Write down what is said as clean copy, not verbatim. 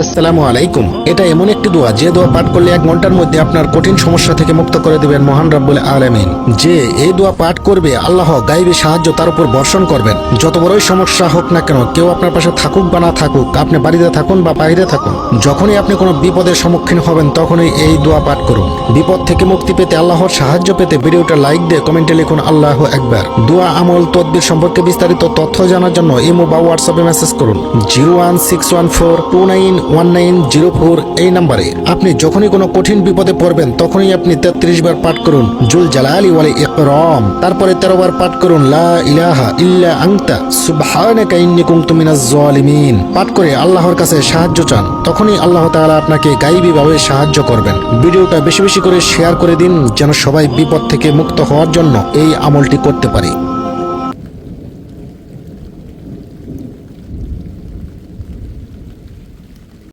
আসসালামু আলাইকুম। এটা এমন একটি দোয়া যে দোয়া পাঠ করলে 1 ঘন্টার মধ্যে আপনার কঠিন সমস্যা থেকে মুক্ত করে দিবেন মহান রব্বুল আলামিন। যে এই দোয়া পাঠ করবে আল্লাহ গায়বী সাহায্য তার উপর বর্ষণ করবেন। যত বড়ই সমস্যা হোক না কেন, কেউ আপনার পাশে থাকুক বা না থাকুক, আপনি বাড়িতে থাকুন বা বাইরে থাকুন, যখনই আপনি কোনো বিপদের সম্মুখীন হবেন তখনই এই দোয়া পাঠ করুন। বিপদ থেকে মুক্তি পেতে, আল্লাহর সাহায্য পেতে ভিডিওটা লাইক দিয়ে কমেন্টে লিখুন আল্লাহু আকবার। দোয়া, আমল, তদবির সম্পর্কে বিস্তারিত তথ্য জানার জন্য ইমো বা হোয়াটসঅ্যাপে মেসেজ করুন 01614291904 এই নাম্বারে। আপনি যখনই কোনো কঠিন বিপদে পড়বেন তখনই আপনি 33 বার পাঠ করুন জুল জালালি ওয়াল ইকরাম। তারপরে 13 বার পাঠ করুন লা ইলাহা ইল্লা আনতা সুবহানাকা ইন্নী কুনতু মিনাজ জালিমিন। পাঠ করে আল্লাহর কাছে সাহায্য চান, তখনই আল্লাহ তাআলা আপনাকে গায়বীভাবে সাহায্য করবেন। ভিডিওটা বেশি বেশি করে শেয়ার করে দিন যেন সবাই বিপদ থেকে মুক্ত হওয়ার জন্য এই আমলটি করতে পারে।